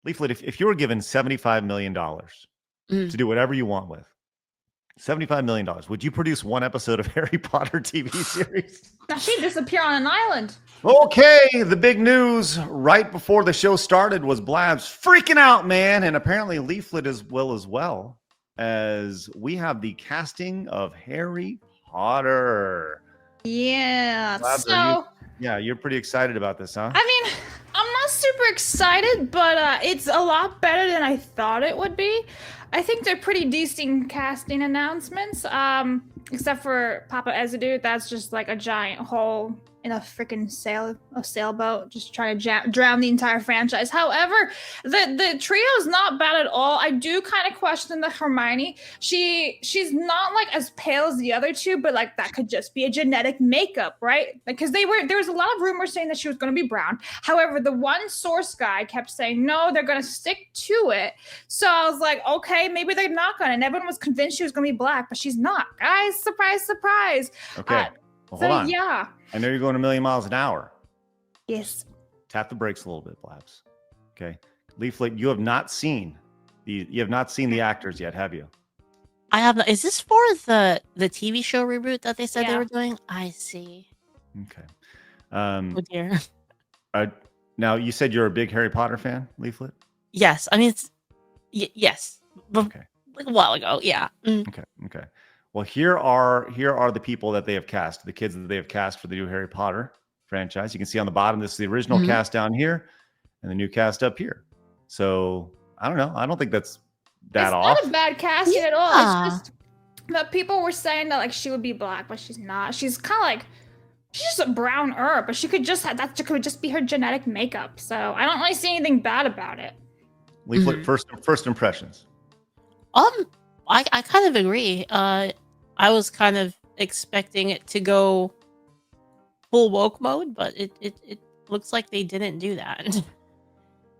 Leaflet, if you were given $75 million to do whatever you want with, $75 million, would you produce one episode of Harry Potter TV series? Now she'd disappear on an island. Okay, the big news right before the show started was Blabs freaking out, man. And apparently Leaflet as well as we have the casting of Harry Potter. Yeah. Blabs, you're pretty excited about this, huh? I mean, I'm not super excited, but it's a lot better than I thought it would be. I think they're pretty decent casting announcements. Except for Papa Ezadu, that's just like a giant hole in a freaking sailboat, just trying to drown the entire franchise. However, the trio's not bad at all. I do kind of question the Hermione. She's not like as pale as the other two, but like that could just be a genetic makeup, right? Because there was a lot of rumors saying that she was going to be brown. However, the one source guy kept saying no, they're going to stick to it. So I was like, okay, maybe they're not going to. And everyone was convinced she was going to be black, but she's not, guys. Surprise, surprise. Okay. Well, hold on. Yeah. I know you're going a million miles an hour. Yes. Tap the brakes a little bit, Blabs. Okay. Leaflet, you have not seen the actors yet, have you? I have not. Is this for the TV show reboot that they said they were doing? I see. Okay. Oh dear. Now you said you're a big Harry Potter fan, Leaflet? Yes. I mean, it's yes. Okay. Like a while ago. Yeah. Okay. Well, here are the people that they have cast, the kids that they have cast for the new Harry Potter franchise. You can see on the bottom, this is the original cast down here and the new cast up here. So I don't know. I don't think that's off. It's not a bad casting at all. It's just that people were saying that like she would be black, but she's not. She's kind of like, she's just a brown herb, but she could just be her genetic makeup. So I don't really see anything bad about it. Leaflet, first impressions. I kind of agree. I was kind of expecting it to go full woke mode, but it looks like they didn't do that.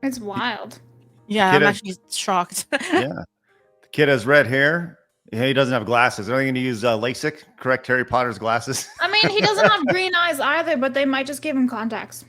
It's wild. Yeah, I'm actually shocked. Yeah. The kid has red hair. He doesn't have glasses. Are they going to use LASIK, correct Harry Potter's glasses? I mean, he doesn't have green eyes either, but they might just give him contacts.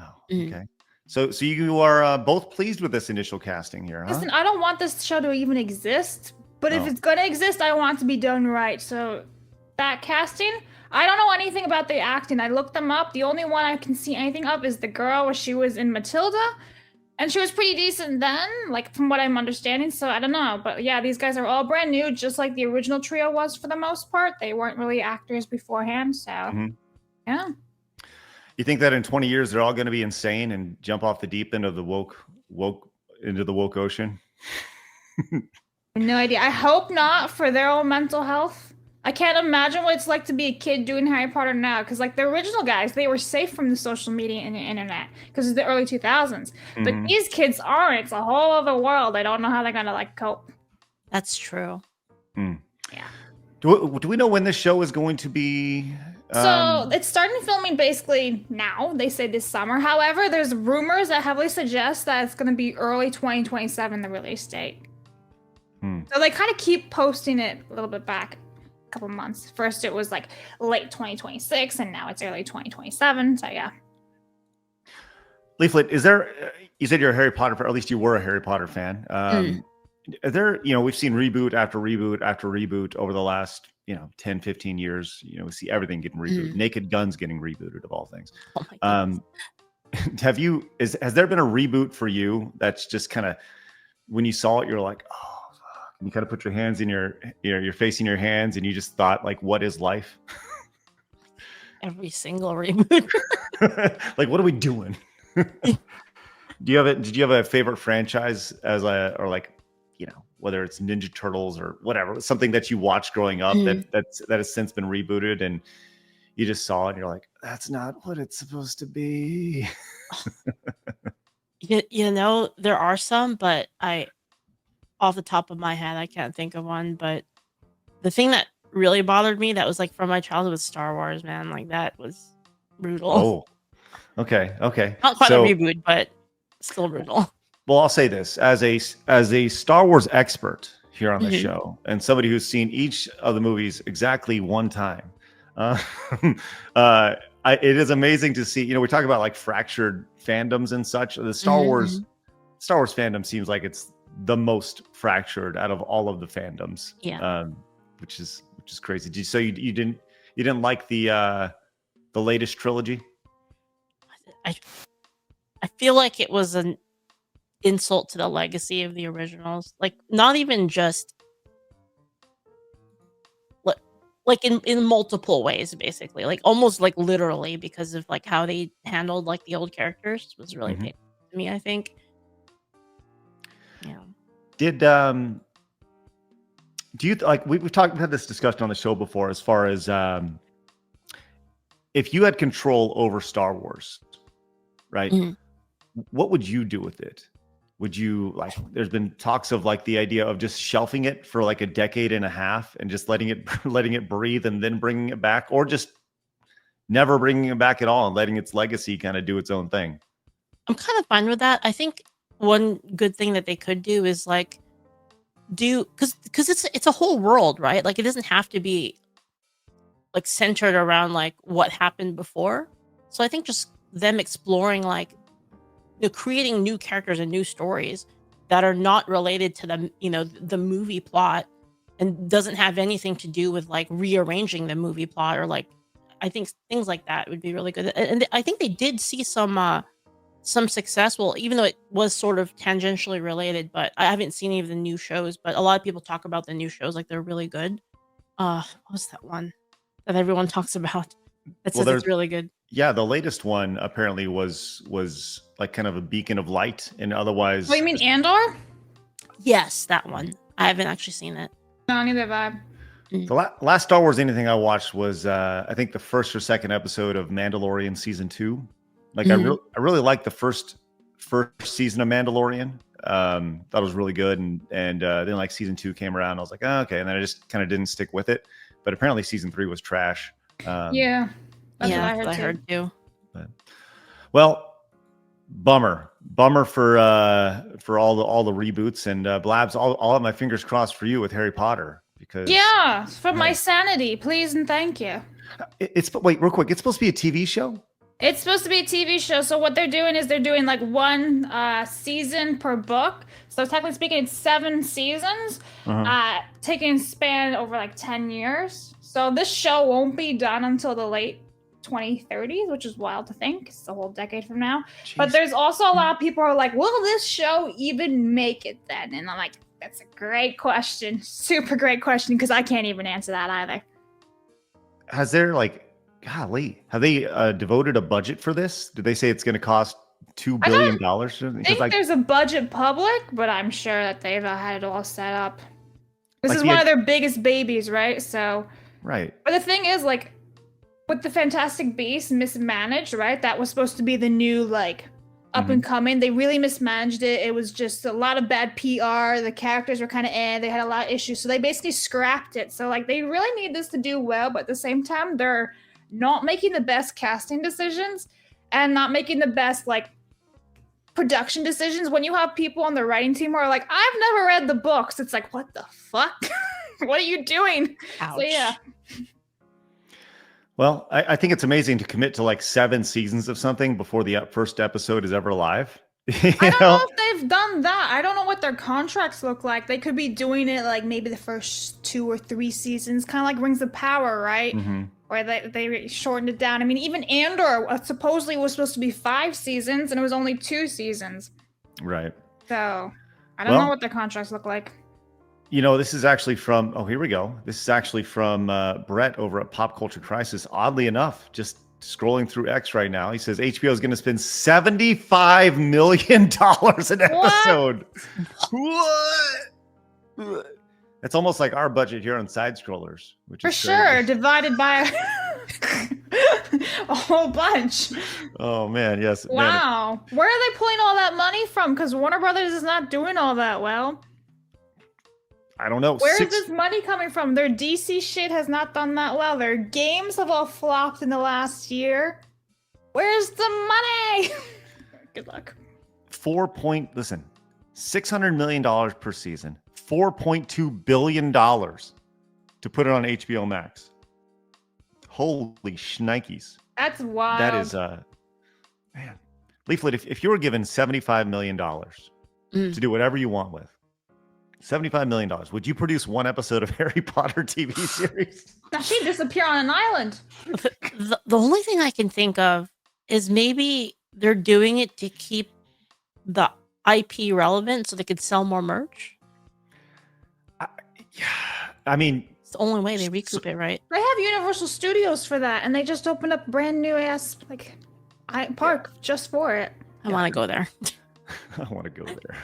Oh, okay. So you are both pleased with this initial casting here, huh? Listen, I don't want this show to even exist. But if it's going to exist, I want it to be done right. So that casting, I don't know anything about the acting. I looked them up. The only one I can see anything of is the girl where she was in Matilda. And she was pretty decent then, like from what I'm understanding. So I don't know. But yeah, these guys are all brand new, just like the original trio was for the most part. They weren't really actors beforehand. So yeah. You think that in 20 years, they're all going to be insane and jump off the deep end of the woke ocean? No idea. I hope not, for their own mental health. I can't imagine what it's like to be a kid doing Harry Potter now, because like the original guys, they were safe from the social media and the internet because it's the early 2000s. But these kids aren't. It's a whole other world. I don't know how they're gonna like cope. That's true. Yeah. Do we know when this show is going to be? So it's starting filming basically now. They say this summer. However, there's rumors that heavily suggest that it's going to be early 2027, the release date. So they kind of keep posting it a little bit back a couple months. First, it was like late 2026, and now it's early 2027. So yeah. Leaflet, you said you're a Harry Potter fan, or at least you were a Harry Potter fan. Are there, we've seen reboot after reboot after reboot over the last, 10, 15 years. We see everything getting rebooted. Naked Guns getting rebooted, of all things. Oh my goodness. Has there been a reboot for you that's just kind of, when you saw it, you're like, oh, fuck. And you kind of put your hands in you're facing your hands and you just thought, like, what is life? Every single reboot. Like, what are we doing? Did you have a favorite franchise whether it's Ninja Turtles or whatever, something that you watched growing up that has since been rebooted and you just saw it and you're like, that's not what it's supposed to be. There are some, but off the top of my head, I can't think of one. But the thing that really bothered me that was like from my childhood was Star Wars, man. Like that was brutal. Oh, okay. Not quite a reboot, but still brutal. Well, I'll say this as a Star Wars expert here on the show, and somebody who's seen each of the movies exactly one time. It is amazing to see. We talk about like fractured fandoms and such. The Star Star Wars fandom seems like it's the most fractured out of all of the fandoms. Yeah. Which is crazy. So you didn't like the latest trilogy? I feel like it was an insult to the legacy of the originals. Like, not even just like in multiple ways, basically. Like, almost like literally, because of like how they handled like the old characters was really painful to me, I think. Yeah. Did do you like we've had this discussion on the show before, as far as if you had control over Star Wars, right? Mhm. What would you do with it? Would you, like, there's been talks of like the idea of just shelving it for like a decade and a half and just letting it breathe and then bringing it back, or just never bringing it back at all and letting its legacy kind of do its own thing? I'm kind of fine with that. I think one good thing that they could do is like because it's a whole world, right? Like, it doesn't have to be like centered around like what happened before. So I think just them exploring like, creating new characters and new stories that are not related to the movie plot, and doesn't have anything to do with like rearranging the movie plot, or like, I think things like that would be really good. And I think they did see some success. Well, even though it was sort of tangentially related, but I haven't seen any of the new shows. But a lot of people talk about the new shows like they're really good. What was that one that everyone talks about? That Well, says it's really good. Yeah, the latest one apparently was like kind of a beacon of light, and otherwise. Oh, you mean Andor? Yes, that one. I haven't actually seen it. No, neither have I. The last Star Wars anything I watched was I think the first or second episode of Mandalorian season 2. Like, I really liked the first season of Mandalorian. Thought it was really good, and then like season 2 came around, I was like, oh, okay, and then I just kind of didn't stick with it. But apparently season 3 was trash. Yeah, that's what I heard too. But, well, bummer for all the reboots, and Blabs. I'll have my fingers crossed for you with Harry Potter, because for my sanity, please and thank you. Wait, real quick. It's supposed to be a TV show. It's supposed to be a TV show. So what they're doing is they're doing like one season per book. So technically speaking, it's 7 seasons, taking span over like 10 years. So this show won't be done until the late 2030s, which is wild to think. It's a whole decade from now. Jeez. But there's also a lot of people who are like, will this show even make it then? And I'm like, that's a great question. Super great question, because I can't even answer that either. Has there, like, golly, have they devoted a budget for this? Did they say it's going to cost $2 billion? I think there's a budget public, but I'm sure that they've had it all set up. This is one of their biggest babies, right? So, right. But the thing is, like, with the Fantastic Beasts mismanaged, right? That was supposed to be the new, like, up and coming. They really mismanaged it. It was just a lot of bad PR. The characters were kind of they had a lot of issues. So they basically scrapped it. So, like, they really need this to do well, but at the same time, they're not making the best casting decisions and not making the best, like, production decisions. When you have people on the writing team who are like, I've never read the books, it's like, what the fuck? What are you doing? Ouch. So, yeah. Well, I think it's amazing to commit to like 7 seasons of something before the first episode is ever live. I don't know if they've done that. I don't know what their contracts look like. They could be doing it like maybe the first 2 or 3 seasons, kind of like Rings of Power, right? Or they shortened it down. I mean, even Andor supposedly was supposed to be 5 seasons, and it was only 2 seasons. Right. So I don't know what their contracts look like. You know, this is actually from, here we go. This is actually from Brett over at Pop Culture Crisis. Oddly enough, just scrolling through X right now, he says HBO is going to spend $75 million an episode. What? That's almost like our budget here on Side Scrollers, which is sure, divided by a whole bunch. Oh man, yes. Wow, man. Where are they pulling all that money from? Because Warner Brothers is not doing all that well. I don't know. Where is this money coming from? Their DC shit has not done that well. Their games have all flopped in the last year. Where's the money? Good luck. $600 million per season. $4.2 billion to put it on HBO Max. Holy shnikes. That's wild. That is, man. Leaflit, if you were given $75 million to do whatever you want with. $75 million. Would you produce one episode of Harry Potter TV series? Now she'd disappear on an island. The only thing I can think of is maybe they're doing it to keep the IP relevant so they could sell more merch. I mean, it's the only way they recoup it, right? They have Universal Studios for that, and they just opened up a brand new ass park just for it. I want to go there. I want to go there.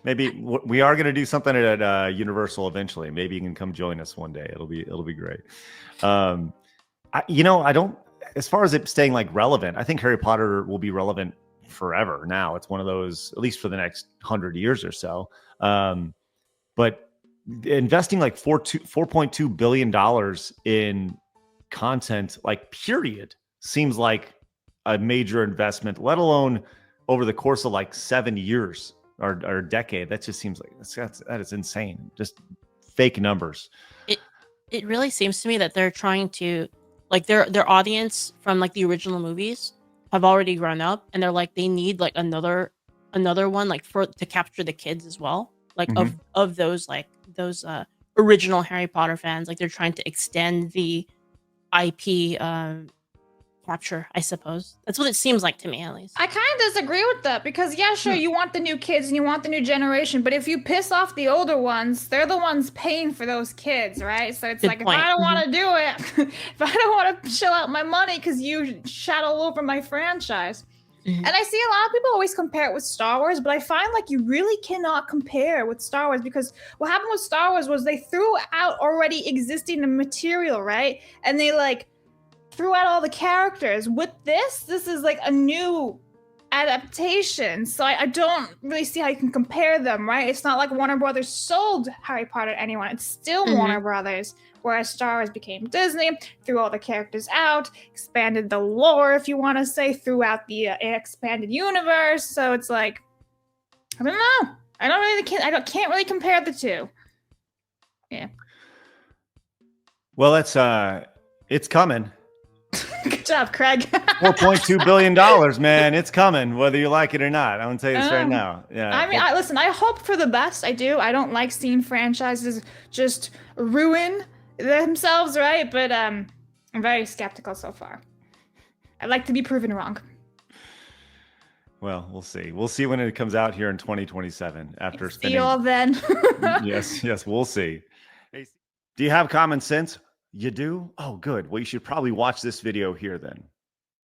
Maybe we are going to do something at Universal eventually. Maybe you can come join us one day. It'll be great. I don't. As far as it staying like relevant, I think Harry Potter will be relevant forever. Now it's one of those, at least for the next 100 years or so. But investing like $4.2 billion in content, like period, seems like a major investment. Let alone over the course of like 7 years. Or a decade. That just seems like that is insane. Just fake numbers. It really seems to me that they're trying to, like, their audience from like the original movies have already grown up, and they're like, they need like another one, like, to capture the kids as well, like of those original Harry Potter fans. Like, they're trying to extend the IP capture, I suppose. That's what it seems like to me, at least. I kind of disagree with that, because yeah, sure, you want the new kids and you want the new generation, but if you piss off the older ones, they're the ones paying for those kids, right? So it's Good point. if I don't want to do it, if I don't want to shell out my money because you shat all over my franchise. And I see a lot of people always compare it with Star Wars, but I find like you really cannot compare with Star Wars, because what happened with Star Wars was they threw out already existing material, right? And they like threw out all the characters. With this is like a new adaptation, so I don't really see how you can compare them, right? It's not like Warner Brothers sold Harry Potter to anyone. It's still Warner Brothers, whereas Star Wars became Disney, threw all the characters out, expanded the lore, if you want to say, throughout the expanded universe. So it's like, I don't know. I can't really compare the two. Yeah. Well, it's coming. Good job, Craig. $4.2 billion, man. It's coming, whether you like it or not. I'm going to tell you this right now. Yeah. I mean, listen, I hope for the best. I do. I don't like seeing franchises just ruin themselves, right? But I'm very skeptical so far. I'd like to be proven wrong. Well, we'll see. We'll see when it comes out here in 2027 after spending. See you all then. Yes, we'll see. Hey, do you have common sense? You do? Oh, good. Well, you should probably watch this video here then.